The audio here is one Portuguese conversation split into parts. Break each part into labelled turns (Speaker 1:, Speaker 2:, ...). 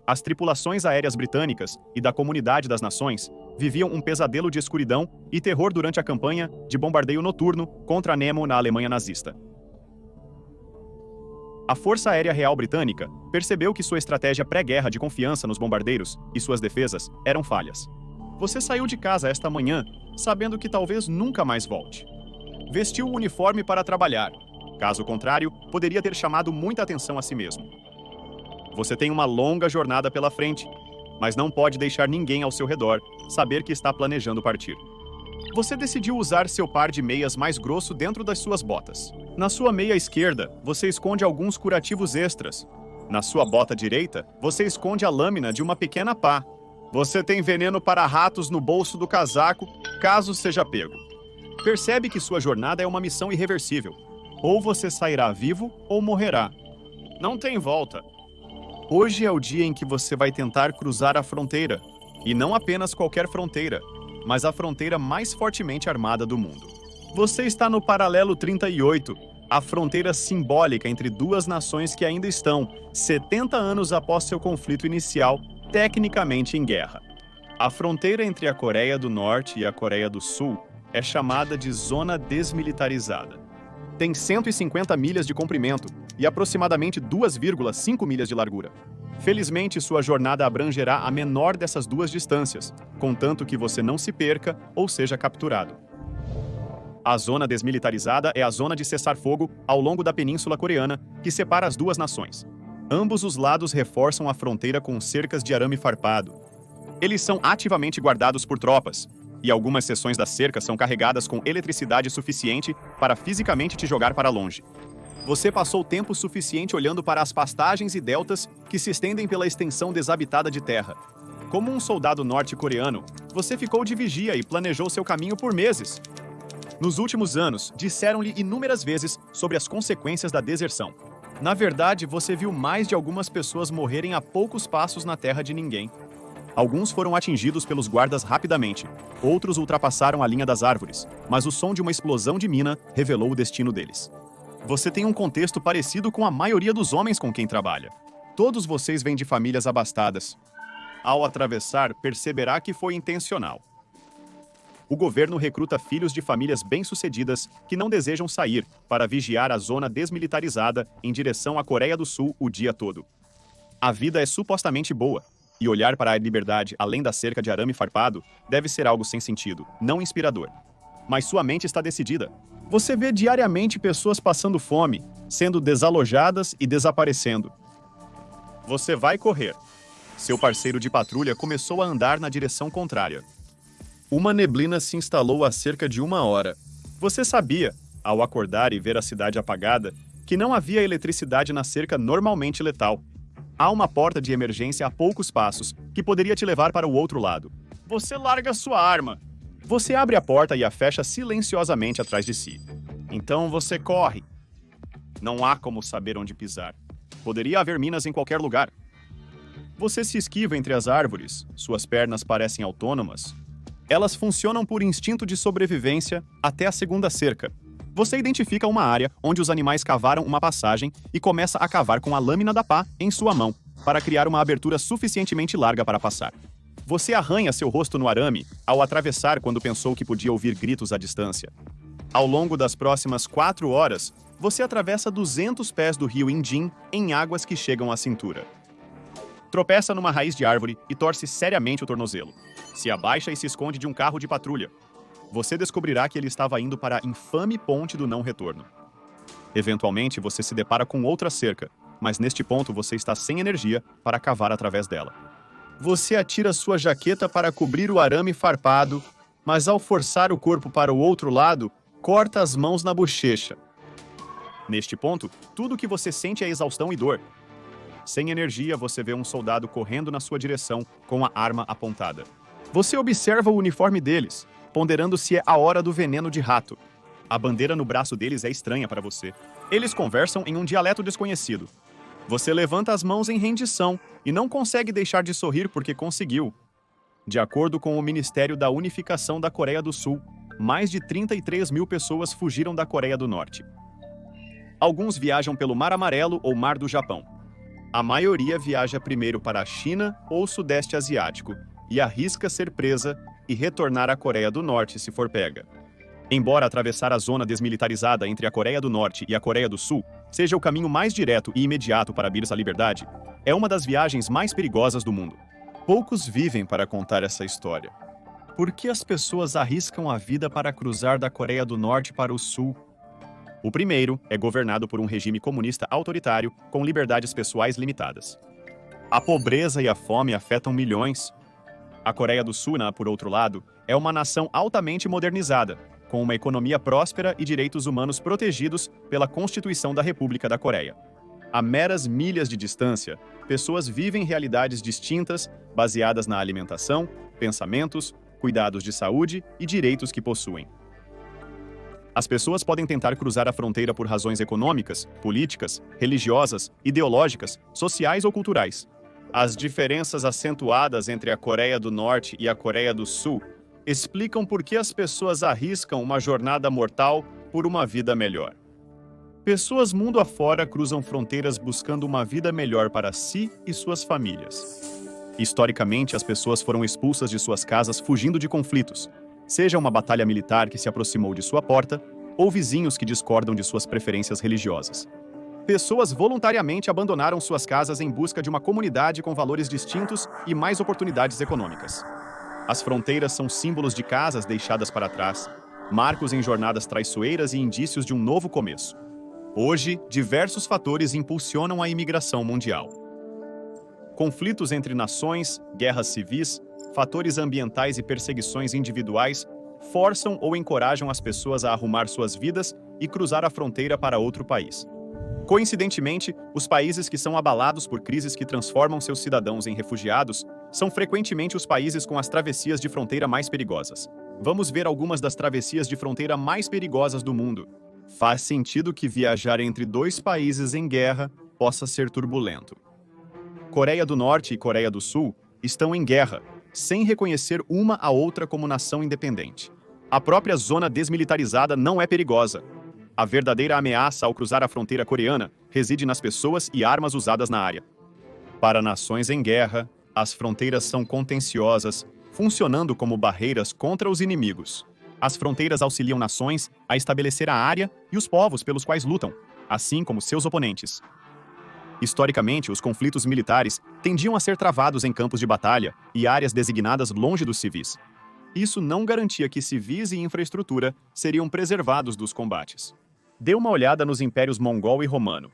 Speaker 1: As tripulações aéreas britânicas e da Comunidade das Nações viviam um pesadelo de escuridão e terror durante a campanha de bombardeio noturno contra Nemo na Alemanha nazista. A Força Aérea Real Britânica percebeu que sua estratégia pré-guerra de confiança nos bombardeiros e suas defesas eram falhas. Você saiu de casa esta manhã sabendo que talvez nunca mais volte. Vestiu o uniforme para trabalhar. Caso contrário, poderia ter chamado muita atenção a si mesmo. Você tem uma longa jornada pela frente, mas não pode deixar ninguém ao seu redor saber que está planejando partir. Você decidiu usar seu par de meias mais grosso dentro das suas botas. Na sua meia esquerda, você esconde alguns curativos extras. Na sua bota direita, você esconde a lâmina de uma pequena pá. Você tem veneno para ratos no bolso do casaco, caso seja pego. Percebe que sua jornada é uma missão irreversível. Ou você sairá vivo ou morrerá. Não tem volta. Hoje é o dia em que você vai tentar cruzar a fronteira. E não apenas qualquer fronteira, mas a fronteira mais fortemente armada do mundo. Você está no paralelo 38, a fronteira simbólica entre duas nações que ainda estão, 70 anos após seu conflito inicial, tecnicamente em guerra. A fronteira entre a Coreia do Norte e a Coreia do Sul é chamada de Zona Desmilitarizada. Tem 150 milhas de comprimento e aproximadamente 2,5 milhas de largura. Felizmente, sua jornada abrangerá a menor dessas duas distâncias, contanto que você não se perca ou seja capturado. A Zona Desmilitarizada é a zona de cessar-fogo ao longo da Península Coreana que separa as duas nações. Ambos os lados reforçam a fronteira com cercas de arame farpado. Eles são ativamente guardados por tropas, e algumas seções da cerca são carregadas com eletricidade suficiente para fisicamente te jogar para longe. Você passou tempo suficiente olhando para as pastagens e deltas que se estendem pela extensão desabitada de terra. Como um soldado norte-coreano, você ficou de vigia e planejou seu caminho por meses. Nos últimos anos, disseram-lhe inúmeras vezes sobre as consequências da deserção. Na verdade, você viu mais de algumas pessoas morrerem a poucos passos na terra de ninguém. Alguns foram atingidos pelos guardas rapidamente, outros ultrapassaram a linha das árvores, mas o som de uma explosão de mina revelou o destino deles. Você tem um contexto parecido com a maioria dos homens com quem trabalha. Todos vocês vêm de famílias abastadas. Ao atravessar, perceberá que foi intencional. O governo recruta filhos de famílias bem-sucedidas que não desejam sair para vigiar a zona desmilitarizada em direção à Coreia do Sul o dia todo. A vida é supostamente boa, e olhar para a liberdade além da cerca de arame farpado deve ser algo sem sentido, não inspirador. Mas sua mente está decidida. Você vê diariamente pessoas passando fome, sendo desalojadas e desaparecendo. Você vai correr. Seu parceiro de patrulha começou a andar na direção contrária. Uma neblina se instalou há cerca de 1 hora. Você sabia, ao acordar e ver a cidade apagada, que não havia eletricidade na cerca normalmente letal. Há uma porta de emergência a poucos passos, que poderia te levar para o outro lado. Você larga sua arma. Você abre a porta e a fecha silenciosamente atrás de si. Então você corre. Não há como saber onde pisar. Poderia haver minas em qualquer lugar. Você se esquiva entre as árvores, suas pernas parecem autônomas. Elas funcionam por instinto de sobrevivência até a segunda cerca. Você identifica uma área onde os animais cavaram uma passagem e começa a cavar com a lâmina da pá em sua mão, para criar uma abertura suficientemente larga para passar. Você arranha seu rosto no arame ao atravessar quando pensou que podia ouvir gritos à distância. Ao longo das próximas 4 horas, você atravessa 200 pés do rio Indin em águas que chegam à cintura. Tropeça numa raiz de árvore e torce seriamente o tornozelo. Se abaixa e se esconde de um carro de patrulha. Você descobrirá que ele estava indo para a infame ponte do não-retorno. Eventualmente, você se depara com outra cerca, mas neste ponto você está sem energia para cavar através dela. Você atira sua jaqueta para cobrir o arame farpado, mas ao forçar o corpo para o outro lado, corta as mãos na bochecha. Neste ponto, tudo o que você sente é exaustão e dor. Sem energia, você vê um soldado correndo na sua direção com a arma apontada. Você observa o uniforme deles, ponderando se é a hora do veneno de rato. A bandeira no braço deles é estranha para você. Eles conversam em um dialeto desconhecido. Você levanta as mãos em rendição e não consegue deixar de sorrir porque conseguiu. De acordo com o Ministério da Unificação da Coreia do Sul, mais de 33 mil pessoas fugiram da Coreia do Norte. Alguns viajam pelo Mar Amarelo ou Mar do Japão. A maioria viaja primeiro para a China ou Sudeste Asiático e arrisca ser presa e retornar à Coreia do Norte se for pega. Embora atravessar a zona desmilitarizada entre a Coreia do Norte e a Coreia do Sul seja o caminho mais direto e imediato para vir à liberdade, é uma das viagens mais perigosas do mundo. Poucos vivem para contar essa história. Por que as pessoas arriscam a vida para cruzar da Coreia do Norte para o Sul? O primeiro é governado por um regime comunista autoritário com liberdades pessoais limitadas. A pobreza e a fome afetam milhões. A Coreia do Sul, por outro lado, é uma nação altamente modernizada, com uma economia próspera e direitos humanos protegidos pela Constituição da República da Coreia. A meras milhas de distância, pessoas vivem realidades distintas, baseadas na alimentação, pensamentos, cuidados de saúde e direitos que possuem. As pessoas podem tentar cruzar a fronteira por razões econômicas, políticas, religiosas, ideológicas, sociais ou culturais. As diferenças acentuadas entre a Coreia do Norte e a Coreia do Sul explicam por que as pessoas arriscam uma jornada mortal por uma vida melhor. Pessoas mundo afora cruzam fronteiras buscando uma vida melhor para si e suas famílias. Historicamente, as pessoas foram expulsas de suas casas fugindo de conflitos, seja uma batalha militar que se aproximou de sua porta, ou vizinhos que discordam de suas preferências religiosas. Pessoas voluntariamente abandonaram suas casas em busca de uma comunidade com valores distintos e mais oportunidades econômicas. As fronteiras são símbolos de casas deixadas para trás, marcos em jornadas traiçoeiras e indícios de um novo começo. Hoje, diversos fatores impulsionam a imigração mundial. Conflitos entre nações, guerras civis, fatores ambientais e perseguições individuais forçam ou encorajam as pessoas a arrumar suas vidas e cruzar a fronteira para outro país. Coincidentemente, os países que são abalados por crises que transformam seus cidadãos em refugiados são frequentemente os países com as travessias de fronteira mais perigosas. Vamos ver algumas das travessias de fronteira mais perigosas do mundo. Faz sentido que viajar entre dois países em guerra possa ser turbulento. Coreia do Norte e Coreia do Sul estão em guerra, sem reconhecer uma a outra como nação independente. A própria zona desmilitarizada não é perigosa. A verdadeira ameaça ao cruzar a fronteira coreana reside nas pessoas e armas usadas na área. Para nações em guerra, as fronteiras são contenciosas, funcionando como barreiras contra os inimigos. As fronteiras auxiliam nações a estabelecer a área e os povos pelos quais lutam, assim como seus oponentes. Historicamente, os conflitos militares tendiam a ser travados em campos de batalha e áreas designadas longe dos civis. Isso não garantia que civis e infraestrutura seriam preservados dos combates. Dê uma olhada nos impérios mongol e romano.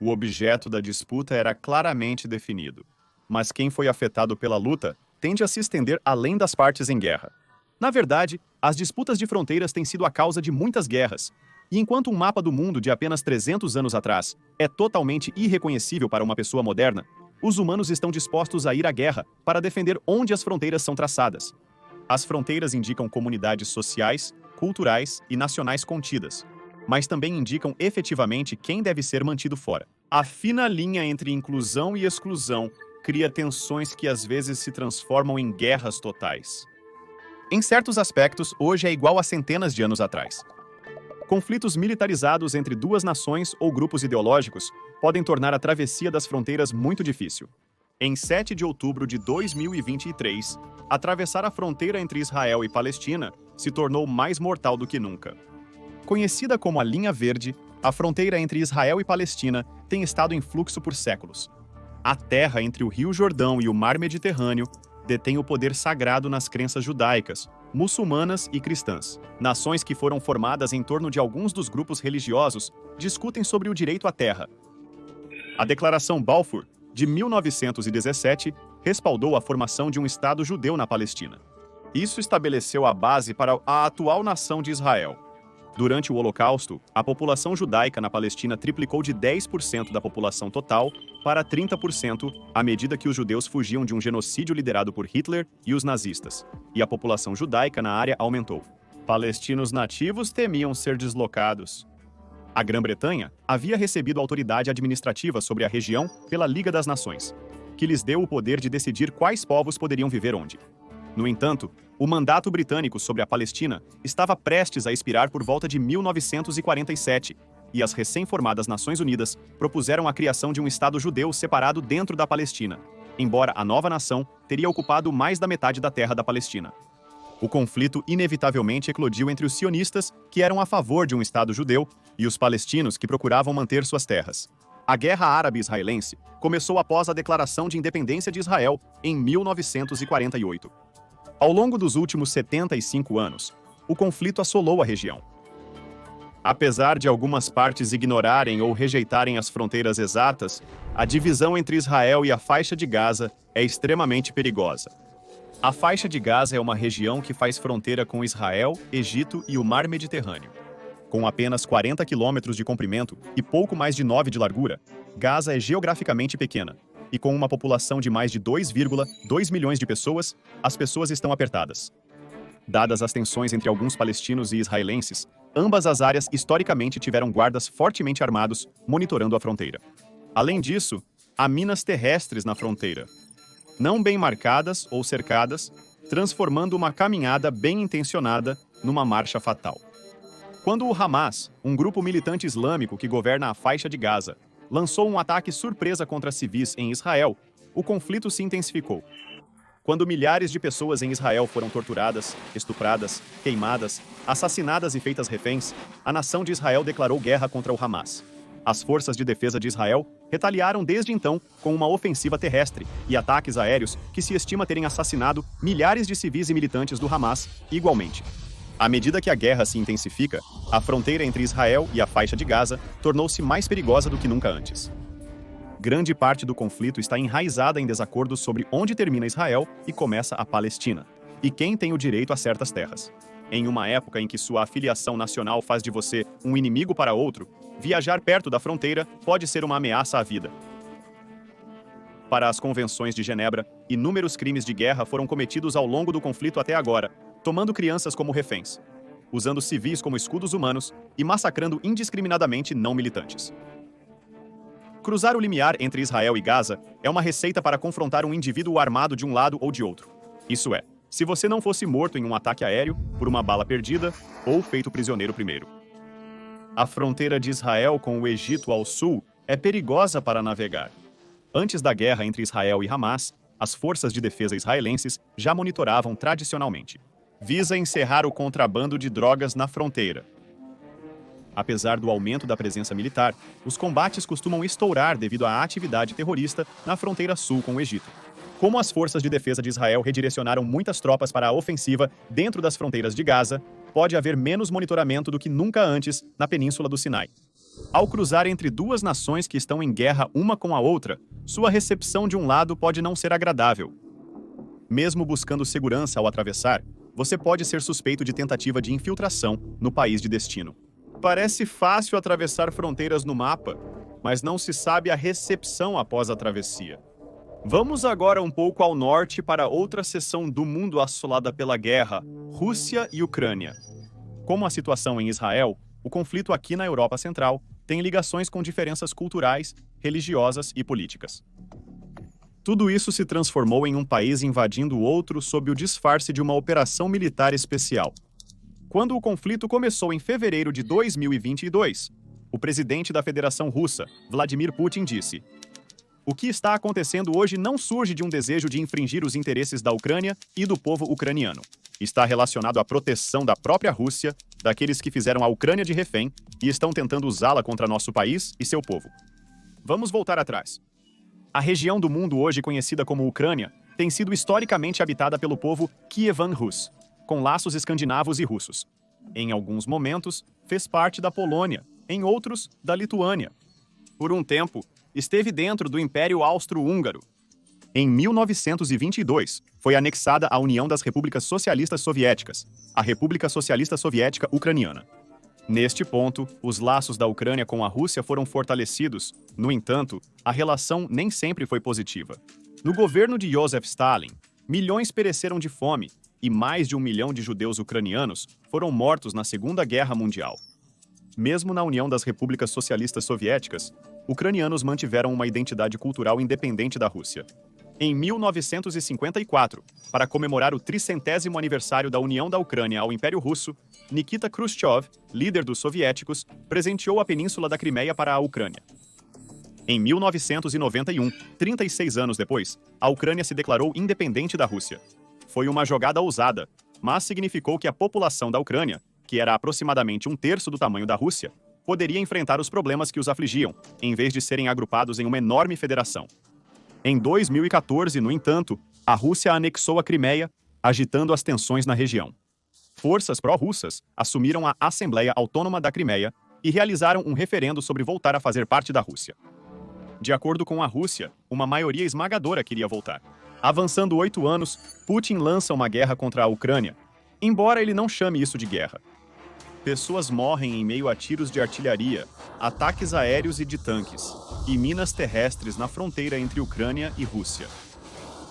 Speaker 1: O objeto da disputa era claramente definido, mas quem foi afetado pela luta tende a se estender além das partes em guerra. Na verdade, as disputas de fronteiras têm sido a causa de muitas guerras, e enquanto um mapa do mundo de apenas 300 anos atrás é totalmente irreconhecível para uma pessoa moderna, os humanos estão dispostos a ir à guerra para defender onde as fronteiras são traçadas. As fronteiras indicam comunidades sociais, culturais e nacionais contidas, mas também indicam efetivamente quem deve ser mantido fora. A fina linha entre inclusão e exclusão cria tensões que às vezes se transformam em guerras totais. Em certos aspectos, hoje é igual a centenas de anos atrás. Conflitos militarizados entre duas nações ou grupos ideológicos podem tornar a travessia das fronteiras muito difícil. Em 7 de outubro de 2023, atravessar a fronteira entre Israel e Palestina se tornou mais mortal do que nunca. Conhecida como a Linha Verde, a fronteira entre Israel e Palestina tem estado em fluxo por séculos. A terra entre o Rio Jordão e o Mar Mediterrâneo detém o poder sagrado nas crenças judaicas, muçulmanas e cristãs. Nações que foram formadas em torno de alguns dos grupos religiosos discutem sobre o direito à terra. A Declaração Balfour, de 1917, respaldou a formação de um Estado judeu na Palestina. Isso estabeleceu a base para a atual nação de Israel. Durante o Holocausto, a população judaica na Palestina triplicou de 10% da população total para 30% à medida que os judeus fugiam de um genocídio liderado por Hitler e os nazistas, e a população judaica na área aumentou. Palestinos nativos temiam ser deslocados. A Grã-Bretanha havia recebido autoridade administrativa sobre a região pela Liga das Nações, que lhes deu o poder de decidir quais povos poderiam viver onde. No entanto, o mandato britânico sobre a Palestina estava prestes a expirar por volta de 1947, e as recém-formadas Nações Unidas propuseram a criação de um Estado judeu separado dentro da Palestina, embora a nova nação teria ocupado mais da metade da terra da Palestina. O conflito inevitavelmente eclodiu entre os sionistas, que eram a favor de um Estado judeu, e os palestinos, que procuravam manter suas terras. A Guerra Árabe-Israelense começou após a declaração de independência de Israel em 1948. Ao longo dos últimos 75 anos, o conflito assolou a região. Apesar de algumas partes ignorarem ou rejeitarem as fronteiras exatas, a divisão entre Israel e a faixa de Gaza é extremamente perigosa. A faixa de Gaza é uma região que faz fronteira com Israel, Egito e o Mar Mediterrâneo. Com apenas 40 quilômetros de comprimento e pouco mais de 9 de largura, Gaza é geograficamente pequena, e com uma população de mais de 2,2 milhões de pessoas, as pessoas estão apertadas. Dadas as tensões entre alguns palestinos e israelenses, ambas as áreas historicamente tiveram guardas fortemente armados monitorando a fronteira. Além disso, há minas terrestres na fronteira, não bem marcadas ou cercadas, transformando uma caminhada bem intencionada numa marcha fatal. Quando o Hamas, um grupo militante islâmico que governa a faixa de Gaza, lançou um ataque surpresa contra civis em Israel, o conflito se intensificou. Quando milhares de pessoas em Israel foram torturadas, estupradas, queimadas, assassinadas e feitas reféns, a nação de Israel declarou guerra contra o Hamas. As forças de defesa de Israel retaliaram desde então com uma ofensiva terrestre e ataques aéreos que se estima terem assassinado milhares de civis e militantes do Hamas igualmente. À medida que a guerra se intensifica, a fronteira entre Israel e a faixa de Gaza tornou-se mais perigosa do que nunca antes. Grande parte do conflito está enraizada em desacordos sobre onde termina Israel e começa a Palestina, e quem tem o direito a certas terras. Em uma época em que sua afiliação nacional faz de você um inimigo para outro, viajar perto da fronteira pode ser uma ameaça à vida. Para as convenções de Genebra, inúmeros crimes de guerra foram cometidos ao longo do conflito até agora, tomando crianças como reféns, usando civis como escudos humanos e massacrando indiscriminadamente não militantes. Cruzar o limiar entre Israel e Gaza é uma receita para confrontar um indivíduo armado de um lado ou de outro. Isso é, se você não fosse morto em um ataque aéreo, por uma bala perdida ou feito prisioneiro primeiro. A fronteira de Israel com o Egito ao sul é perigosa para navegar. Antes da guerra entre Israel e Hamas, as forças de defesa israelenses já monitoravam tradicionalmente. Visa encerrar o contrabando de drogas na fronteira. Apesar do aumento da presença militar, os combates costumam estourar devido à atividade terrorista na fronteira sul com o Egito. Como as forças de defesa de Israel redirecionaram muitas tropas para a ofensiva dentro das fronteiras de Gaza, pode haver menos monitoramento do que nunca antes na Península do Sinai. Ao cruzar entre duas nações que estão em guerra uma com a outra, sua recepção de um lado pode não ser agradável. Mesmo buscando segurança ao atravessar, você pode ser suspeito de tentativa de infiltração no país de destino. Parece fácil atravessar fronteiras no mapa, mas não se sabe a recepção após a travessia. Vamos agora um pouco ao norte para outra seção do mundo assolada pela guerra, Rússia e Ucrânia. Como a situação em Israel, o conflito aqui na Europa Central tem ligações com diferenças culturais, religiosas e políticas. Tudo isso se transformou em um país invadindo outro sob o disfarce de uma operação militar especial. Quando o conflito começou em fevereiro de 2022, o presidente da Federação Russa, Vladimir Putin, disse: "O que está acontecendo hoje não surge de um desejo de infringir os interesses da Ucrânia e do povo ucraniano. Está relacionado à proteção da própria Rússia, daqueles que fizeram a Ucrânia de refém e estão tentando usá-la contra nosso país e seu povo." Vamos voltar atrás. A região do mundo hoje conhecida como Ucrânia tem sido historicamente habitada pelo povo Kievan Rus, com laços escandinavos e russos. Em alguns momentos, fez parte da Polônia, em outros, da Lituânia. Por um tempo, esteve dentro do Império Austro-Húngaro. Em 1922, foi anexada à União das Repúblicas Socialistas Soviéticas, a República Socialista Soviética Ucraniana. Neste ponto, os laços da Ucrânia com a Rússia foram fortalecidos. No entanto, a relação nem sempre foi positiva. No governo de Joseph Stalin, milhões pereceram de fome e mais de 1 milhão de judeus ucranianos foram mortos na Segunda Guerra Mundial. Mesmo na União das Repúblicas Socialistas Soviéticas, ucranianos mantiveram uma identidade cultural independente da Rússia. Em 1954, para comemorar o 300º aniversário da união da Ucrânia ao Império Russo, Nikita Khrushchev, líder dos soviéticos, presenteou a península da Crimeia para a Ucrânia. Em 1991, 36 anos depois, a Ucrânia se declarou independente da Rússia. Foi uma jogada ousada, mas significou que a população da Ucrânia, que era aproximadamente um terço do tamanho da Rússia, poderia enfrentar os problemas que os afligiam, em vez de serem agrupados em uma enorme federação. Em 2014, no entanto, a Rússia anexou a Crimeia, agitando as tensões na região. Forças pró-russas assumiram a Assembleia Autônoma da Crimeia e realizaram um referendo sobre voltar a fazer parte da Rússia. De acordo com a Rússia, uma maioria esmagadora queria voltar. Avançando 8 anos, Putin lança uma guerra contra a Ucrânia, embora ele não chame isso de guerra. Pessoas morrem em meio a tiros de artilharia, ataques aéreos e de tanques, e minas terrestres na fronteira entre Ucrânia e Rússia.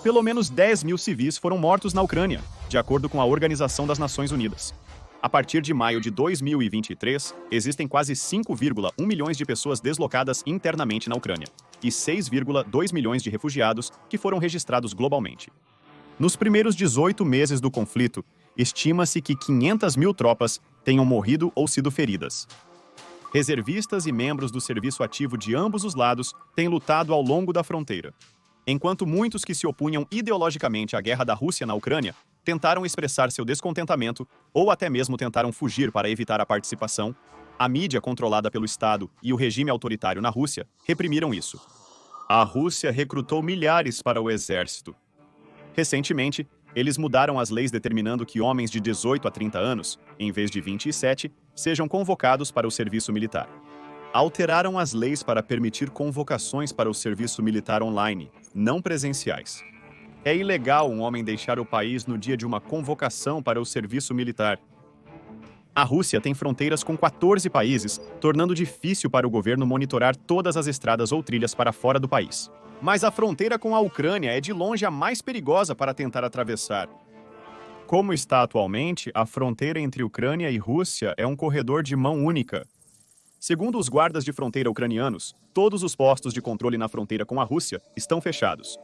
Speaker 1: Pelo menos 10 mil civis foram mortos na Ucrânia, de acordo com a Organização das Nações Unidas. A partir de maio de 2023, existem quase 5,1 milhões de pessoas deslocadas internamente na Ucrânia e 6,2 milhões de refugiados que foram registrados globalmente. Nos primeiros 18 meses do conflito, estima-se que 500 mil tropas tenham morrido ou sido feridas. Reservistas e membros do serviço ativo de ambos os lados têm lutado ao longo da fronteira. Enquanto muitos que se opunham ideologicamente à guerra da Rússia na Ucrânia tentaram expressar seu descontentamento ou até mesmo tentaram fugir para evitar a participação, a mídia controlada pelo Estado e o regime autoritário na Rússia reprimiram isso. A Rússia recrutou milhares para o exército. Recentemente, eles mudaram as leis determinando que homens de 18 a 30 anos, em vez de 27, sejam convocados para o serviço militar. Alteraram as leis para permitir convocações para o serviço militar online, não presenciais. É ilegal um homem deixar o país no dia de uma convocação para o serviço militar. A Rússia tem fronteiras com 14 países, tornando difícil para o governo monitorar todas as estradas ou trilhas para fora do país. Mas a fronteira com a Ucrânia é de longe a mais perigosa para tentar atravessar. Como está atualmente, a fronteira entre Ucrânia e Rússia é um corredor de mão única. Segundo os guardas de fronteira ucranianos, todos os postos de controle na fronteira com a Rússia estão fechados.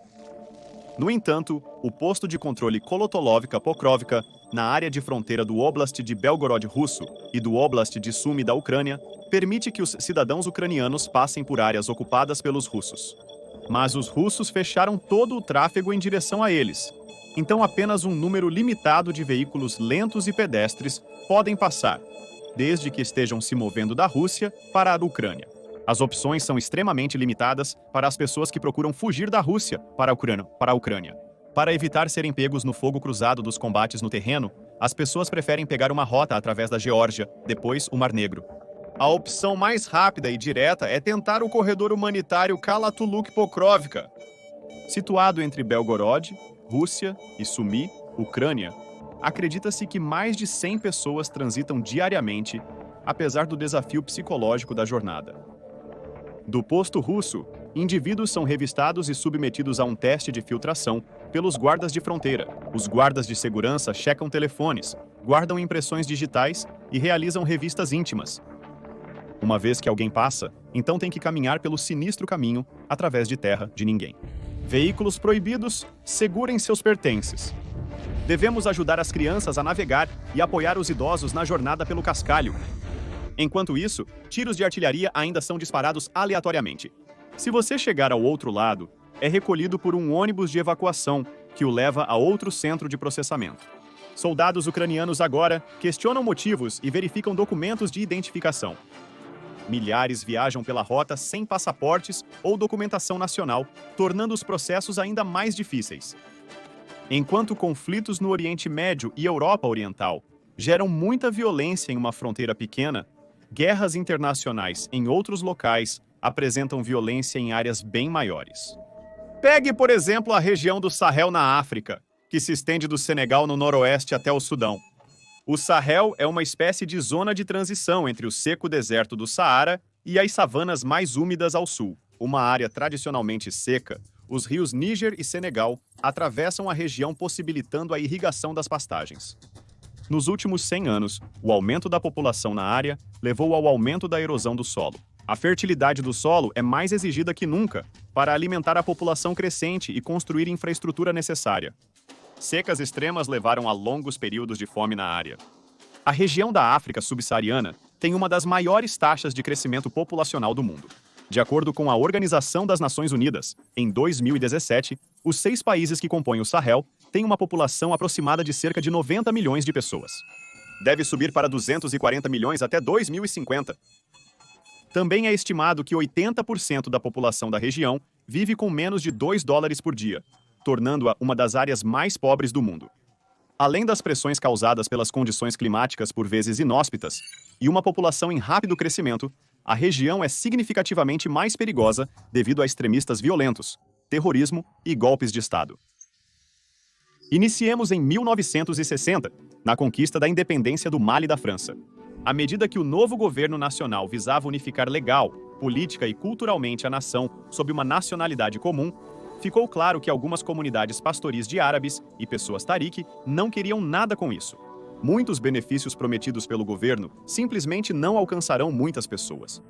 Speaker 1: No entanto, o posto de controle Kolotolovka-Pokrovka, na área de fronteira do Oblast de Belgorod russo e do Oblast de Sumy da Ucrânia, permite que os cidadãos ucranianos passem por áreas ocupadas pelos russos. Mas os russos fecharam todo o tráfego em direção a eles. Então apenas um número limitado de veículos lentos e pedestres podem passar, desde que estejam se movendo da Rússia para a Ucrânia. As opções são extremamente limitadas para as pessoas que procuram fugir da Rússia para a Ucrânia. Para evitar serem pegos no fogo cruzado dos combates no terreno, as pessoas preferem pegar uma rota através da Geórgia, depois o Mar Negro. A opção mais rápida e direta é tentar o corredor humanitário Kalatuluk-Pokrovka. Situado entre Belgorod, Rússia, e Sumy, Ucrânia, acredita-se que mais de 100 pessoas transitam diariamente, apesar do desafio psicológico da jornada. Do posto russo, indivíduos são revistados e submetidos a um teste de filtração pelos guardas de fronteira. Os guardas de segurança checam telefones, guardam impressões digitais e realizam revistas íntimas. Uma vez que alguém passa, então tem que caminhar pelo sinistro caminho através de terra de ninguém. Veículos proibidos, segurem seus pertences. Devemos ajudar as crianças a navegar e apoiar os idosos na jornada pelo cascalho. Enquanto isso, tiros de artilharia ainda são disparados aleatoriamente. Se você chegar ao outro lado, é recolhido por um ônibus de evacuação que o leva a outro centro de processamento. Soldados ucranianos agora questionam motivos e verificam documentos de identificação. Milhares viajam pela rota sem passaportes ou documentação nacional, tornando os processos ainda mais difíceis. Enquanto conflitos no Oriente Médio e Europa Oriental geram muita violência em uma fronteira pequena, guerras internacionais em outros locais apresentam violência em áreas bem maiores. Pegue, por exemplo, a região do Sahel na África, que se estende do Senegal no noroeste até o Sudão. O Sahel é uma espécie de zona de transição entre o seco deserto do Saara e as savanas mais úmidas ao sul. Uma área tradicionalmente seca, os rios Níger e Senegal atravessam a região possibilitando a irrigação das pastagens. Nos últimos 100 anos, o aumento da população na área levou ao aumento da erosão do solo. A fertilidade do solo é mais exigida que nunca para alimentar a população crescente e construir infraestrutura necessária. Secas extremas levaram a longos períodos de fome na área. A região da África subsaariana tem uma das maiores taxas de crescimento populacional do mundo. De acordo com a Organização das Nações Unidas, em 2017, os 6 países que compõem o Sahel têm uma população aproximada de cerca de 90 milhões de pessoas. Deve subir para 240 milhões até 2050. Também é estimado que 80% da população da região vive com menos de $2 por dia, tornando-a uma das áreas mais pobres do mundo. Além das pressões causadas pelas condições climáticas por vezes inóspitas e uma população em rápido crescimento, a região é significativamente mais perigosa devido a extremistas violentos, terrorismo e golpes de Estado. Iniciemos em 1960, na conquista da independência do Mali da França. À medida que o novo governo nacional visava unificar legal, política e culturalmente a nação sob uma nacionalidade comum, ficou claro que algumas comunidades pastoris de árabes e pessoas tarique não queriam nada com isso. Muitos benefícios prometidos pelo governo simplesmente não alcançarão muitas pessoas.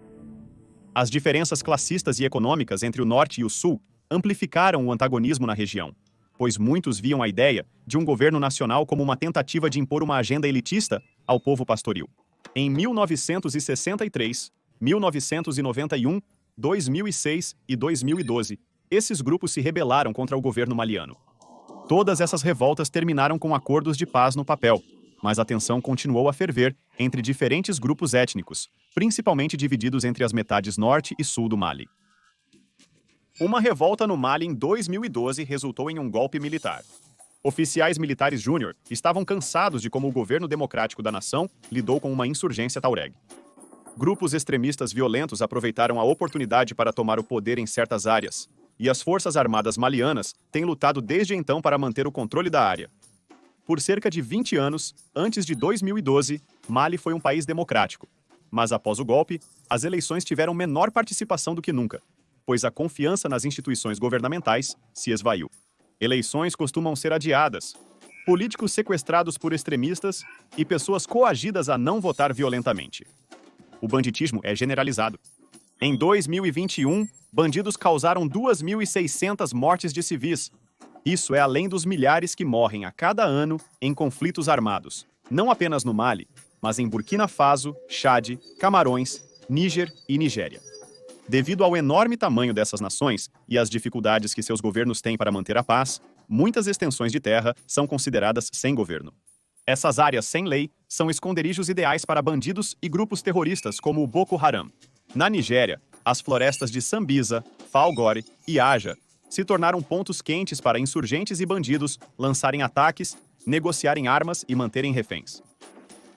Speaker 1: As diferenças classistas e econômicas entre o norte e o sul amplificaram o antagonismo na região, pois muitos viam a ideia de um governo nacional como uma tentativa de impor uma agenda elitista ao povo pastoril. Em 1963, 1991, 2006 e 2012, esses grupos se rebelaram contra o governo maliano. Todas essas revoltas terminaram com acordos de paz no papel, mas a tensão continuou a ferver entre diferentes grupos étnicos, principalmente divididos entre as metades norte e sul do Mali. Uma revolta no Mali em 2012 resultou em um golpe militar. Oficiais militares júnior estavam cansados de como o governo democrático da nação lidou com uma insurgência Tuareg. Grupos extremistas violentos aproveitaram a oportunidade para tomar o poder em certas áreas, e as forças armadas malianas têm lutado desde então para manter o controle da área. Por cerca de 20 anos, antes de 2012, Mali foi um país democrático. Mas após o golpe, as eleições tiveram menor participação do que nunca, pois a confiança nas instituições governamentais se esvaiu. Eleições costumam ser adiadas, políticos sequestrados por extremistas e pessoas coagidas a não votar violentamente. O banditismo é generalizado. Em 2021, bandidos causaram 2.600 mortes de civis. Isso é além dos milhares que morrem a cada ano em conflitos armados, não apenas no Mali, mas em Burkina Faso, Chade, Camarões, Níger e Nigéria. Devido ao enorme tamanho dessas nações e às dificuldades que seus governos têm para manter a paz, muitas extensões de terra são consideradas sem governo. Essas áreas sem lei são esconderijos ideais para bandidos e grupos terroristas como o Boko Haram. Na Nigéria, as florestas de Sambisa, Falgore e Aja se tornaram pontos quentes para insurgentes e bandidos lançarem ataques, negociarem armas e manterem reféns.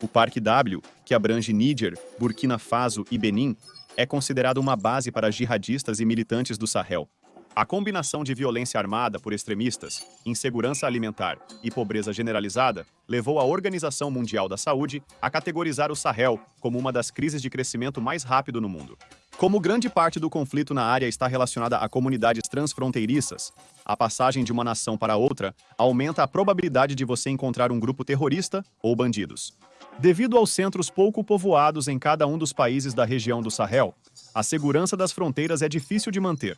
Speaker 1: O Parque W, que abrange Níger, Burkina Faso e Benin, é considerado uma base para jihadistas e militantes do Sahel. A combinação de violência armada por extremistas, insegurança alimentar e pobreza generalizada levou a Organização Mundial da Saúde a categorizar o Sahel como uma das crises de crescimento mais rápido no mundo. Como grande parte do conflito na área está relacionada a comunidades transfronteiriças, a passagem de uma nação para outra aumenta a probabilidade de você encontrar um grupo terrorista ou bandidos. Devido aos centros pouco povoados em cada um dos países da região do Sahel, a segurança das fronteiras é difícil de manter.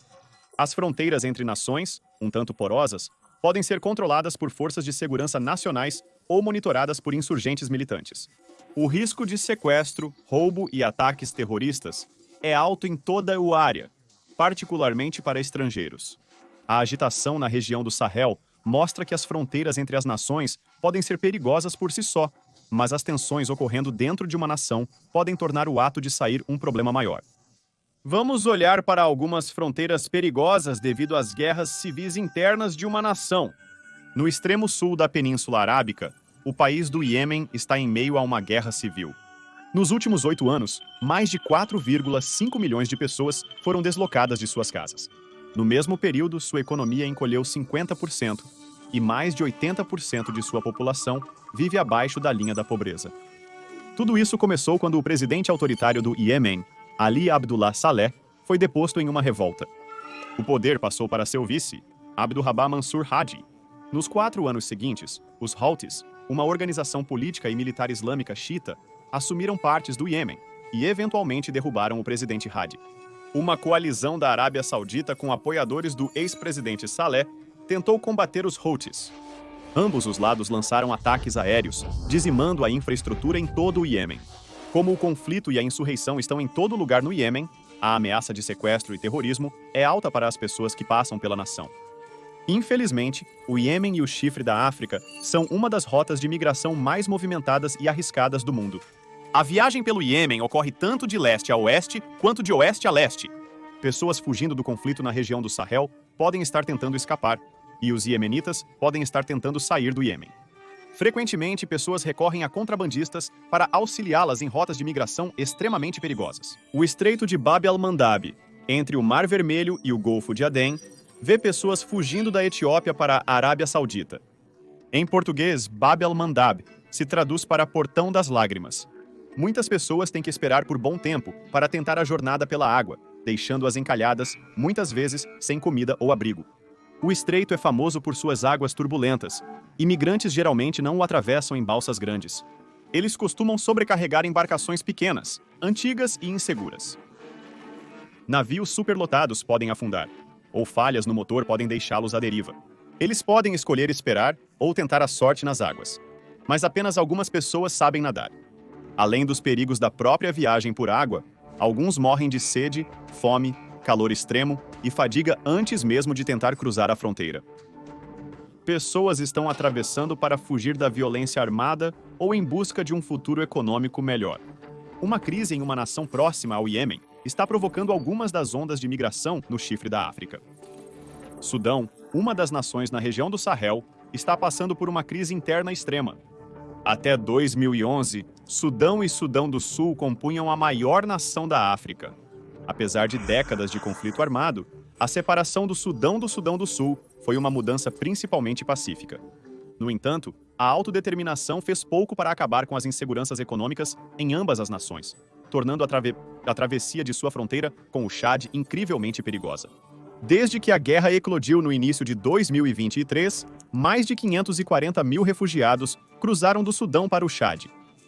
Speaker 1: As fronteiras entre nações, um tanto porosas, podem ser controladas por forças de segurança nacionais ou monitoradas por insurgentes militantes. O risco de sequestro, roubo e ataques terroristas é alto em toda a área, particularmente para estrangeiros. A agitação na região do Sahel mostra que as fronteiras entre as nações podem ser perigosas por si só, mas as tensões ocorrendo dentro de uma nação podem tornar o ato de sair um problema maior. Vamos olhar para algumas fronteiras perigosas devido às guerras civis internas de uma nação. No extremo sul da Península Arábica, o país do Iêmen está em meio a uma guerra civil. Nos últimos 8 anos, mais de 4,5 milhões de pessoas foram deslocadas de suas casas. No mesmo período, sua economia encolheu 50% e mais de 80% de sua população vive abaixo da linha da pobreza. Tudo isso começou quando o presidente autoritário do Iêmen, Ali Abdullah Saleh, foi deposto em uma revolta. O poder passou para seu vice, Abdurrahman Mansur Hadi. Nos 4 anos seguintes, os Houthis, uma organização política e militar islâmica xiita, assumiram partes do Iêmen, e eventualmente derrubaram o presidente Hadi. Uma coalizão da Arábia Saudita com apoiadores do ex-presidente Saleh tentou combater os Houthis. Ambos os lados lançaram ataques aéreos, dizimando a infraestrutura em todo o Iêmen. Como o conflito e a insurreição estão em todo lugar no Iêmen, a ameaça de sequestro e terrorismo é alta para as pessoas que passam pela nação. Infelizmente, o Iêmen e o Chifre da África são uma das rotas de migração mais movimentadas e arriscadas do mundo. A viagem pelo Iêmen ocorre tanto de leste a oeste quanto de oeste a leste. Pessoas fugindo do conflito na região do Sahel podem estar tentando escapar, e os iemenitas podem estar tentando sair do Iêmen. Frequentemente, pessoas recorrem a contrabandistas para auxiliá-las em rotas de migração extremamente perigosas. O Estreito de Bab el-Mandab, entre o Mar Vermelho e o Golfo de Adém, vê pessoas fugindo da Etiópia para a Arábia Saudita. Em português, Bab el-Mandab se traduz para Portão das Lágrimas. Muitas pessoas têm que esperar por bom tempo para tentar a jornada pela água, deixando-as encalhadas, muitas vezes sem comida ou abrigo. O estreito é famoso por suas águas turbulentas. Imigrantes geralmente não o atravessam em balsas grandes. Eles costumam sobrecarregar embarcações pequenas, antigas e inseguras. Navios superlotados podem afundar, ou falhas no motor podem deixá-los à deriva. Eles podem escolher esperar ou tentar a sorte nas águas. Mas apenas algumas pessoas sabem nadar. Além dos perigos da própria viagem por água, alguns morrem de sede, fome, calor extremo e fadiga antes mesmo de tentar cruzar a fronteira. Pessoas estão atravessando para fugir da violência armada ou em busca de um futuro econômico melhor. Uma crise em uma nação próxima ao Iêmen está provocando algumas das ondas de migração no Chifre da África. Sudão, uma das nações na região do Sahel, está passando por uma crise interna extrema. Até 2011, Sudão e Sudão do Sul compunham a maior nação da África. Apesar de décadas de conflito armado, a separação do Sudão do Sul foi uma mudança principalmente pacífica. No entanto, a autodeterminação fez pouco para acabar com as inseguranças econômicas em ambas as nações, tornando a travessia de sua fronteira com o Chad incrivelmente perigosa. Desde que a guerra eclodiu no início de 2023, mais de 540 mil refugiados cruzaram do Sudão para o Chad.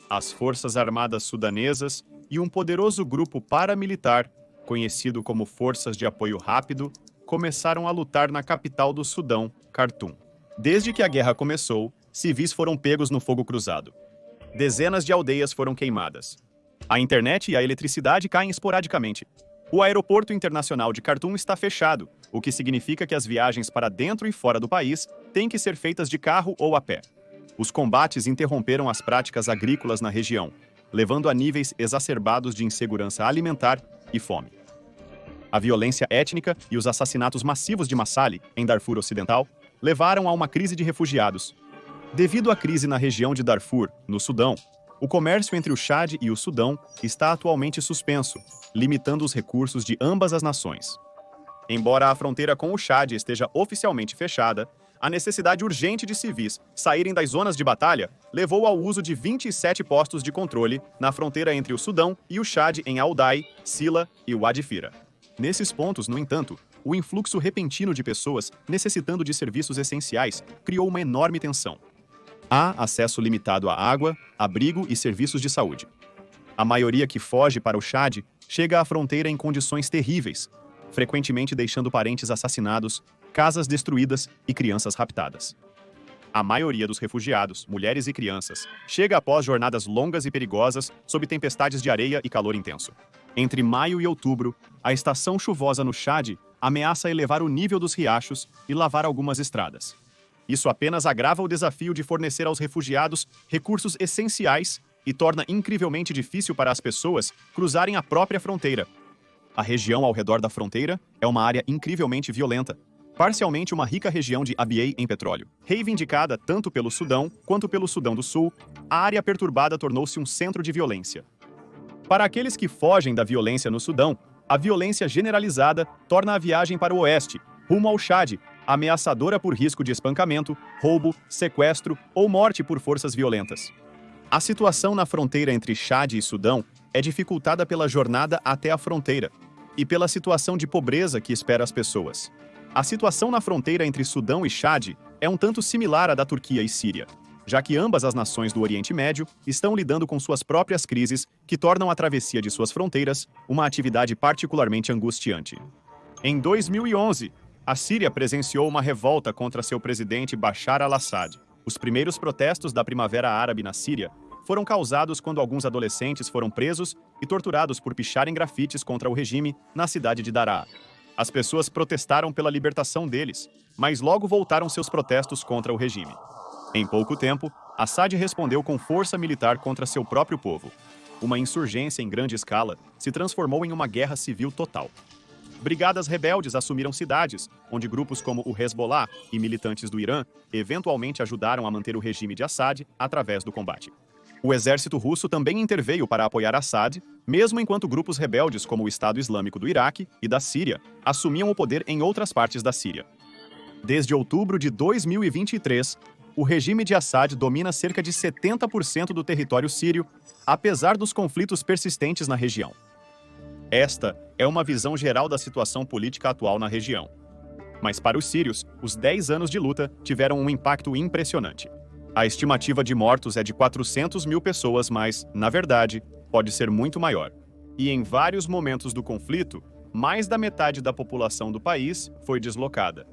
Speaker 1: As Forças Armadas Sudanesas e um poderoso grupo paramilitar, conhecido como Forças de Apoio Rápido, começaram a lutar na capital do Sudão, Khartoum. Desde que a guerra começou, civis foram pegos no fogo cruzado. Dezenas de aldeias foram queimadas. A internet e a eletricidade caem esporadicamente. O aeroporto internacional de Khartoum está fechado, o que significa que as viagens para dentro e fora do país têm que ser feitas de carro ou a pé. Os combates interromperam as práticas agrícolas na região, levando a níveis exacerbados de insegurança alimentar e fome. A violência étnica e os assassinatos massivos de Massali, em Darfur Ocidental, levaram a uma crise de refugiados. Devido à crise na região de Darfur, no Sudão, o comércio entre o Chad e o Sudão está atualmente suspenso, limitando os recursos de ambas as nações. Embora a fronteira com o Chad esteja oficialmente fechada, a necessidade urgente de civis saírem das zonas de batalha levou ao uso de 27 postos de controle na fronteira entre o Sudão e o Chad em Aldai, Sila e Wadi Fira. Nesses pontos, no entanto, o influxo repentino de pessoas necessitando de serviços essenciais criou uma enorme tensão. Há acesso limitado à água, abrigo e serviços de saúde. A maioria que foge para o Chad chega à fronteira em condições terríveis, frequentemente deixando parentes assassinados, casas destruídas e crianças raptadas. A maioria dos refugiados, mulheres e crianças, chega após jornadas longas e perigosas sob tempestades de areia e calor intenso. Entre maio e outubro, a estação chuvosa no Chad ameaça elevar o nível dos riachos e lavar algumas estradas. Isso apenas agrava o desafio de fornecer aos refugiados recursos essenciais e torna incrivelmente difícil para as pessoas cruzarem a própria fronteira. A região ao redor da fronteira é uma área incrivelmente violenta, parcialmente uma rica região de Abyei em petróleo. Reivindicada tanto pelo Sudão quanto pelo Sudão do Sul, a área perturbada tornou-se um centro de violência. Para aqueles que fogem da violência no Sudão, a violência generalizada torna a viagem para o oeste, rumo ao Chad, ameaçadora por risco de espancamento, roubo, sequestro ou morte por forças violentas. A situação na fronteira entre Chad e Sudão é dificultada pela jornada até a fronteira e pela situação de pobreza que espera as pessoas. A situação na fronteira entre Sudão e Chad é um tanto similar à da Turquia e Síria. já que ambas as nações do Oriente Médio estão lidando com suas próprias crises que tornam a travessia de suas fronteiras uma atividade particularmente angustiante. Em 2011, a Síria presenciou uma revolta contra seu presidente Bashar al-Assad. Os primeiros protestos da Primavera Árabe na Síria foram causados quando alguns adolescentes foram presos e torturados por picharem grafites contra o regime na cidade de Daraa. As pessoas protestaram pela libertação deles, mas logo voltaram seus protestos contra o regime. Em pouco tempo, Assad respondeu com força militar contra seu próprio povo. Uma insurgência em grande escala se transformou em uma guerra civil total. Brigadas rebeldes assumiram cidades, onde grupos como o Hezbollah e militantes do Irã eventualmente ajudaram a manter o regime de Assad através do combate. O exército russo também interveio para apoiar Assad, mesmo enquanto grupos rebeldes como o Estado Islâmico do Iraque e da Síria assumiam o poder em outras partes da Síria. Desde outubro de 2023, o regime de Assad domina cerca de 70% do território sírio, apesar dos conflitos persistentes na região. Esta é uma visão geral da situação política atual na região. Mas para os sírios, os 10 anos de luta tiveram um impacto impressionante. A estimativa de mortos é de 400 mil pessoas, mas, na verdade, pode ser muito maior. E em vários momentos do conflito, mais da metade da população do país foi deslocada.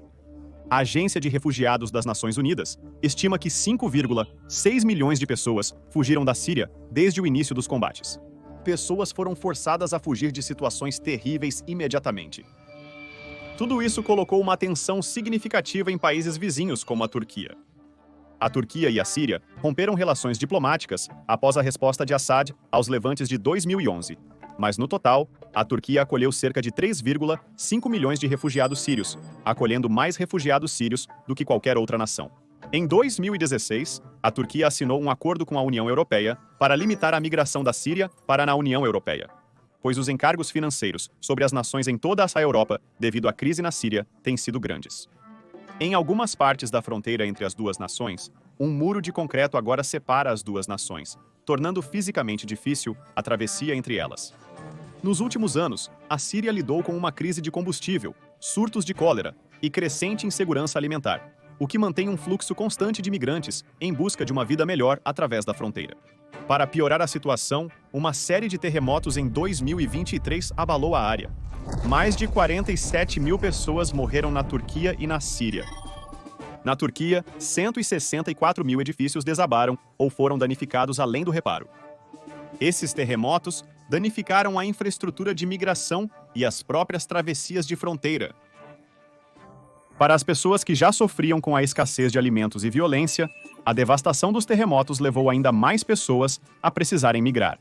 Speaker 1: A Agência de Refugiados das Nações Unidas estima que 5,6 milhões de pessoas fugiram da Síria desde o início dos combates. Pessoas foram forçadas a fugir de situações terríveis imediatamente. Tudo isso colocou uma tensão significativa em países vizinhos como a Turquia. A Turquia e a Síria romperam relações diplomáticas após a resposta de Assad aos levantes de 2011. Mas, no total, a Turquia acolheu cerca de 3,5 milhões de refugiados sírios, acolhendo mais refugiados sírios do que qualquer outra nação. Em 2016, a Turquia assinou um acordo com a União Europeia para limitar a migração da Síria para a União Europeia, pois os encargos financeiros sobre as nações em toda essa Europa, devido à crise na Síria, têm sido grandes. Em algumas partes da fronteira entre as duas nações, um muro de concreto agora separa as duas nações, tornando fisicamente difícil a travessia entre elas. Nos últimos anos, a Síria lidou com uma crise de combustível, surtos de cólera e crescente insegurança alimentar, o que mantém um fluxo constante de migrantes em busca de uma vida melhor através da fronteira. Para piorar a situação, uma série de terremotos em 2023 abalou a área. Mais de 47 mil pessoas morreram na Turquia e na Síria. Na Turquia, 164 mil edifícios desabaram ou foram danificados além do reparo. Esses terremotos danificaram a infraestrutura de migração e as próprias travessias de fronteira. Para as pessoas que já sofriam com a escassez de alimentos e violência, a devastação dos terremotos levou ainda mais pessoas a precisarem migrar.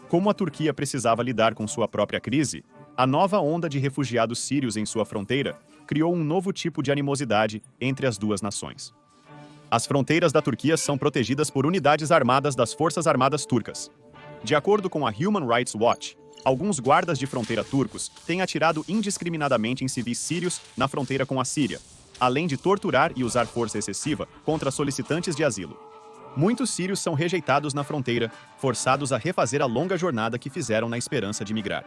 Speaker 1: Como a Turquia precisava lidar com sua própria crise, a nova onda de refugiados sírios em sua fronteira criou um novo tipo de animosidade entre as duas nações. As fronteiras da Turquia são protegidas por unidades armadas das Forças Armadas Turcas. De acordo com a Human Rights Watch, alguns guardas de fronteira turcos têm atirado indiscriminadamente em civis sírios na fronteira com a Síria, além de torturar e usar força excessiva contra solicitantes de asilo. Muitos sírios são rejeitados na fronteira, forçados a refazer a longa jornada que fizeram na esperança de migrar.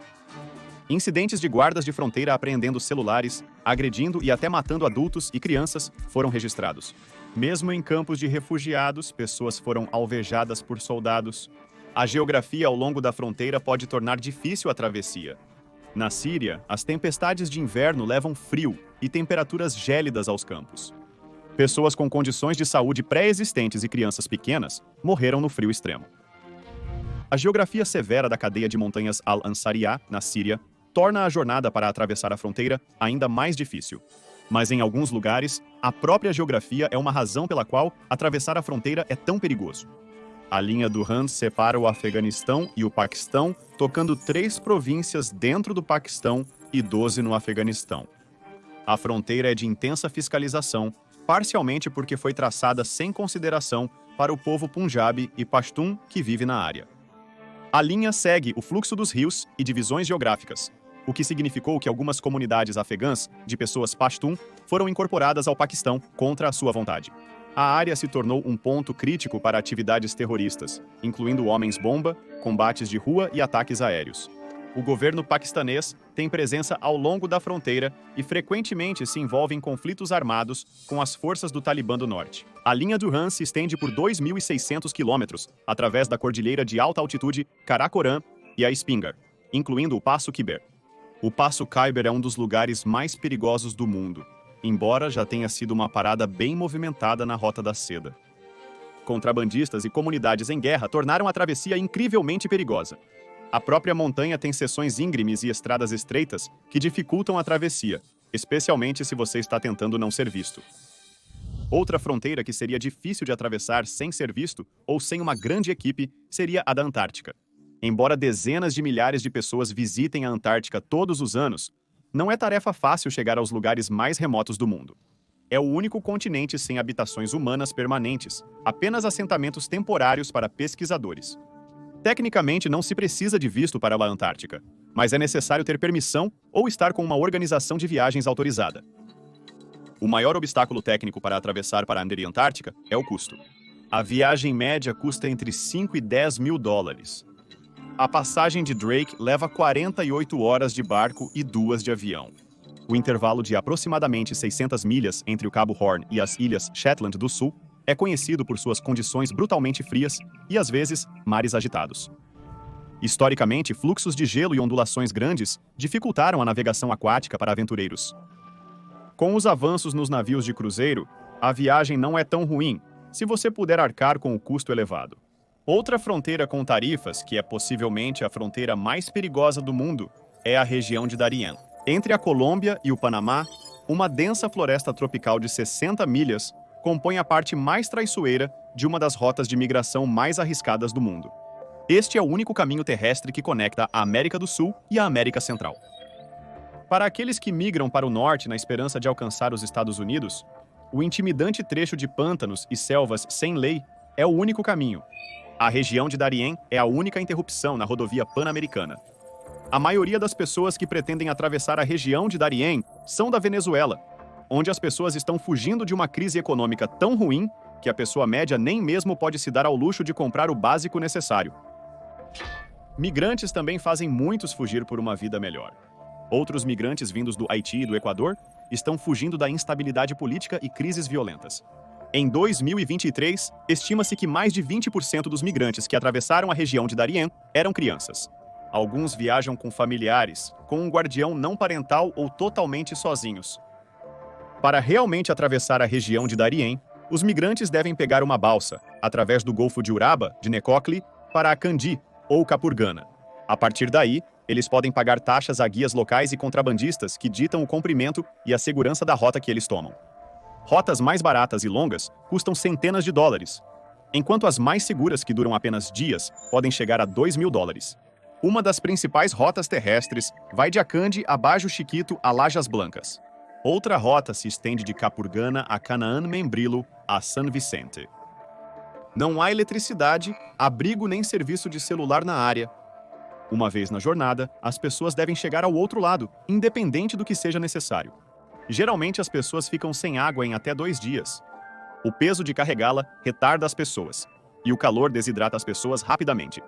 Speaker 1: Incidentes de guardas de fronteira apreendendo celulares, agredindo e até matando adultos e crianças foram registrados. Mesmo em campos de refugiados, pessoas foram alvejadas por soldados. A geografia ao longo da fronteira pode tornar difícil a travessia. Na Síria, as tempestades de inverno levam frio e temperaturas gélidas aos campos. Pessoas com condições de saúde pré-existentes e crianças pequenas morreram no frio extremo. A geografia severa da cadeia de montanhas Al-Ansariya, na Síria, torna a jornada para atravessar a fronteira ainda mais difícil. Mas em alguns lugares, a própria geografia é uma razão pela qual atravessar a fronteira é tão perigoso. A linha do Rand separa o Afeganistão e o Paquistão, tocando 3 províncias dentro do Paquistão e 12 no Afeganistão. A fronteira é de intensa fiscalização, parcialmente porque foi traçada sem consideração para o povo Punjabi e Pashtun que vive na área. A linha segue o fluxo dos rios e divisões geográficas, o que significou que algumas comunidades afegãs de pessoas Pashtun foram incorporadas ao Paquistão contra a sua vontade. A área se tornou um ponto crítico para atividades terroristas, incluindo homens-bomba, combates de rua e ataques aéreos. O governo paquistanês tem presença ao longo da fronteira e frequentemente se envolve em conflitos armados com as forças do Talibã do Norte. A linha do Han se estende por 2.600 quilômetros, através da cordilheira de alta altitude Karakoram e a Spingar, incluindo o Passo Khyber. O Passo Khyber é um dos lugares mais perigosos do mundo, embora já tenha sido uma parada bem movimentada na Rota da Seda. Contrabandistas e comunidades em guerra tornaram a travessia incrivelmente perigosa. A própria montanha tem seções íngremes e estradas estreitas que dificultam a travessia, especialmente se você está tentando não ser visto. Outra fronteira que seria difícil de atravessar sem ser visto ou sem uma grande equipe seria a da Antártica. Embora dezenas de milhares de pessoas visitem a Antártica todos os anos, não é tarefa fácil chegar aos lugares mais remotos do mundo. É o único continente sem habitações humanas permanentes, apenas assentamentos temporários para pesquisadores. Tecnicamente, não se precisa de visto para a Antártica, mas é necessário ter permissão ou estar com uma organização de viagens autorizada. O maior obstáculo técnico para atravessar para a Antártica é o custo. A viagem média custa entre 5 e 10 mil dólares. A passagem de Drake leva 48 horas de barco e 2 de avião. O intervalo de aproximadamente 600 milhas entre o Cabo Horn e as ilhas Shetland do Sul é conhecido por suas condições brutalmente frias e, às vezes, mares agitados. Historicamente, fluxos de gelo e ondulações grandes dificultaram a navegação aquática para aventureiros. Com os avanços nos navios de cruzeiro, a viagem não é tão ruim, se você puder arcar com o custo elevado. Outra fronteira com tarifas, que é possivelmente a fronteira mais perigosa do mundo, é a região de Darien. Entre a Colômbia e o Panamá, uma densa floresta tropical de 60 milhas compõe a parte mais traiçoeira de uma das rotas de migração mais arriscadas do mundo. Este é o único caminho terrestre que conecta a América do Sul e a América Central. Para aqueles que migram para o norte na esperança de alcançar os Estados Unidos, o intimidante trecho de pântanos e selvas sem lei é o único caminho. A região de Darien é a única interrupção na rodovia pan-americana. A maioria das pessoas que pretendem atravessar a região de Darien são da Venezuela, onde as pessoas estão fugindo de uma crise econômica tão ruim que a pessoa média nem mesmo pode se dar ao luxo de comprar o básico necessário. Migrantes também fazem muitos fugir por uma vida melhor. Outros migrantes vindos do Haiti e do Equador estão fugindo da instabilidade política e crises violentas. Em 2023, estima-se que mais de 20% dos migrantes que atravessaram a região de Darien eram crianças. Alguns viajam com familiares, com um guardião não parental ou totalmente sozinhos. Para realmente atravessar a região de Darien, os migrantes devem pegar uma balsa, através do Golfo de Uraba, de Necoclí, para a Candi, ou Capurganá. A partir daí, eles podem pagar taxas a guias locais e contrabandistas que ditam o comprimento e a segurança da rota que eles tomam. Rotas mais baratas e longas custam centenas de dólares, enquanto as mais seguras, que duram apenas dias, podem chegar a 2 mil dólares. Uma das principais rotas terrestres vai de Acandi a Bajo Chiquito a Lajas Blancas. Outra rota se estende de Capurganá a Canaã Membrilo a San Vicente. Não há eletricidade, abrigo nem serviço de celular na área. Uma vez na jornada, as pessoas devem chegar ao outro lado, independente do que seja necessário. Geralmente as pessoas ficam sem água em até 2 dias. O peso de carregá-la retarda as pessoas, e o calor desidrata as pessoas rapidamente.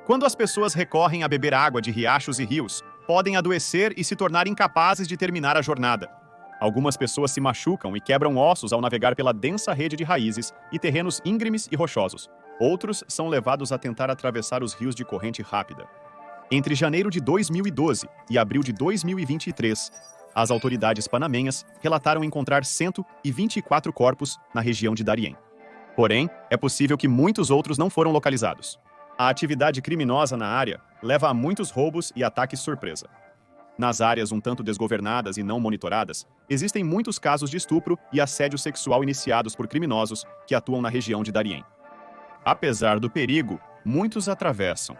Speaker 1: Quando as pessoas recorrem a beber água de riachos e rios, podem adoecer e se tornar incapazes de terminar a jornada. Algumas pessoas se machucam e quebram ossos ao navegar pela densa rede de raízes e terrenos íngremes e rochosos. Outros são levados a tentar atravessar os rios de corrente rápida. Entre janeiro de 2012 e abril de 2023, as autoridades panamenhas relataram encontrar 124 corpos na região de Darien. Porém, é possível que muitos outros não foram localizados. A atividade criminosa na área leva a muitos roubos e ataques surpresa. Nas áreas um tanto desgovernadas e não monitoradas, existem muitos casos de estupro e assédio sexual iniciados por criminosos que atuam na região de Darien. Apesar do perigo, muitos atravessam.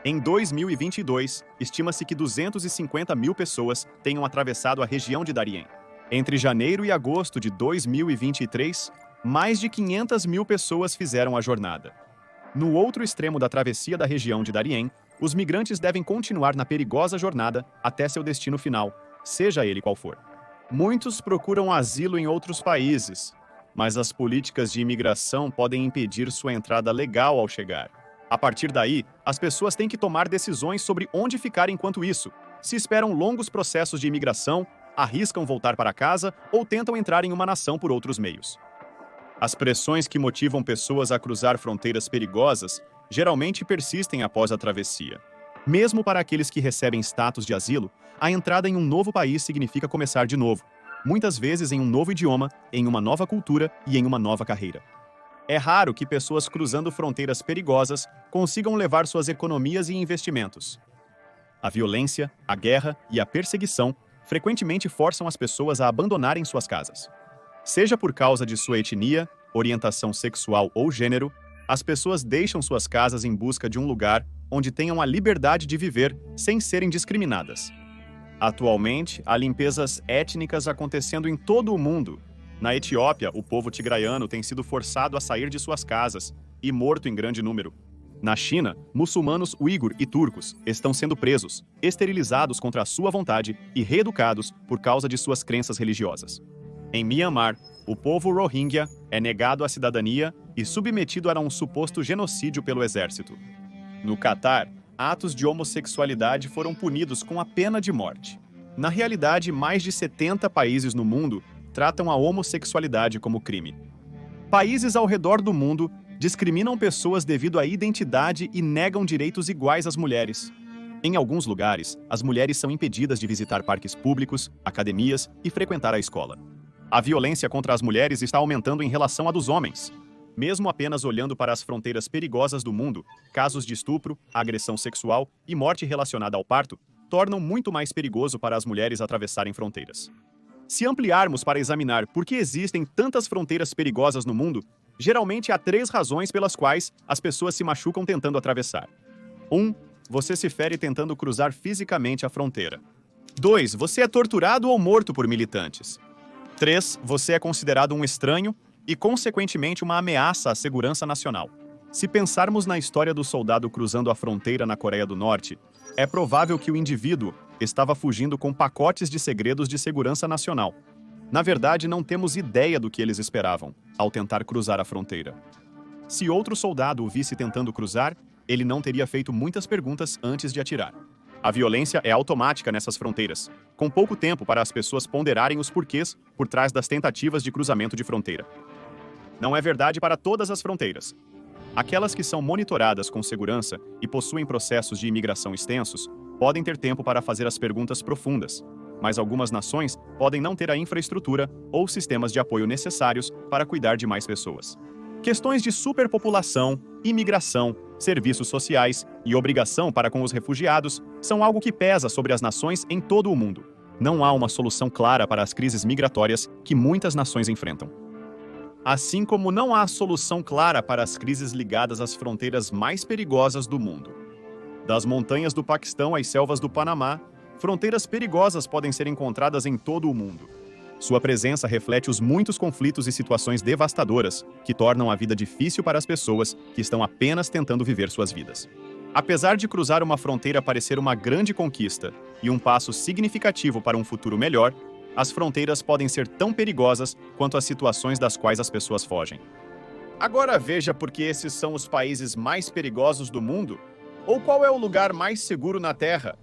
Speaker 1: Em 2022, estima-se que 250 mil pessoas tenham atravessado a região de Darien. Entre janeiro e agosto de 2023, mais de 500 mil pessoas fizeram a jornada. No outro extremo da travessia da região de Darien, os migrantes devem continuar na perigosa jornada até seu destino final, seja ele qual for. Muitos procuram asilo em outros países, mas as políticas de imigração podem impedir sua entrada legal ao chegar. A partir daí, As pessoas têm que tomar decisões sobre onde ficar enquanto isso, se esperam longos processos de imigração, arriscam voltar para casa ou tentam entrar em uma nação por outros meios. As pressões que motivam pessoas a cruzar fronteiras perigosas geralmente persistem após a travessia. Mesmo para aqueles que recebem status de asilo, a entrada em um novo país significa começar de novo, muitas vezes em um novo idioma, em uma nova cultura e em uma nova carreira. É raro que pessoas cruzando fronteiras perigosas consigam levar suas economias e investimentos. A violência, a guerra e a perseguição frequentemente forçam as pessoas a abandonarem suas casas. Seja por causa de sua etnia, orientação sexual ou gênero, as pessoas deixam suas casas em busca de um lugar onde tenham a liberdade de viver sem serem discriminadas. Atualmente, há limpezas étnicas acontecendo em todo o mundo. Na Etiópia, o povo tigraiano tem sido forçado a sair de suas casas e morto em grande número. Na China, muçulmanos uigur e turcos estão sendo presos, esterilizados contra a sua vontade e reeducados por causa de suas crenças religiosas. Em Myanmar, o povo Rohingya é negado a cidadania e submetido a um suposto genocídio pelo exército. No Catar, atos de homossexualidade foram punidos com a pena de morte. Na realidade, mais de 70 países no mundo tratam a homossexualidade como crime. Países ao redor do mundo discriminam pessoas devido à identidade e negam direitos iguais às mulheres. Em alguns lugares, as mulheres são impedidas de visitar parques públicos, academias e frequentar a escola. A violência contra as mulheres está aumentando em relação à dos homens. Mesmo apenas olhando para as fronteiras perigosas do mundo, casos de estupro, agressão sexual e morte relacionada ao parto tornam muito mais perigoso para as mulheres atravessarem fronteiras. Se ampliarmos para examinar por que existem tantas fronteiras perigosas no mundo, geralmente há 3 razões pelas quais as pessoas se machucam tentando atravessar. 1. Você se fere tentando cruzar fisicamente a fronteira. 2. Você é torturado ou morto por militantes. 3. Você é considerado um estranho e, consequentemente, uma ameaça à segurança nacional. Se pensarmos na história do soldado cruzando a fronteira na Coreia do Norte, é provável que o indivíduo estava fugindo com pacotes de segredos de segurança nacional. Na verdade, não temos ideia do que eles esperavam ao tentar cruzar a fronteira. Se outro soldado o visse tentando cruzar, ele não teria feito muitas perguntas antes de atirar. A violência é automática nessas fronteiras, com pouco tempo para as pessoas ponderarem os porquês por trás das tentativas de cruzamento de fronteira. Não é verdade para todas as fronteiras. Aquelas que são monitoradas com segurança e possuem processos de imigração extensos podem ter tempo para fazer as perguntas profundas, mas algumas nações podem não ter a infraestrutura ou sistemas de apoio necessários para cuidar de mais pessoas. Questões de superpopulação, imigração, serviços sociais e obrigação para com os refugiados são algo que pesa sobre as nações em todo o mundo. Não há uma solução clara para as crises migratórias que muitas nações enfrentam. Assim como não há solução clara para as crises ligadas às fronteiras mais perigosas do mundo. Das montanhas do Paquistão às selvas do Panamá, fronteiras perigosas podem ser encontradas em todo o mundo. Sua presença reflete os muitos conflitos e situações devastadoras que tornam a vida difícil para as pessoas que estão apenas tentando viver suas vidas. Apesar de cruzar uma fronteira parecer uma grande conquista e um passo significativo para um futuro melhor, as fronteiras podem ser tão perigosas quanto as situações das quais as pessoas fogem. Agora veja por que esses são os países mais perigosos do mundo? Ou qual é o lugar mais seguro na Terra?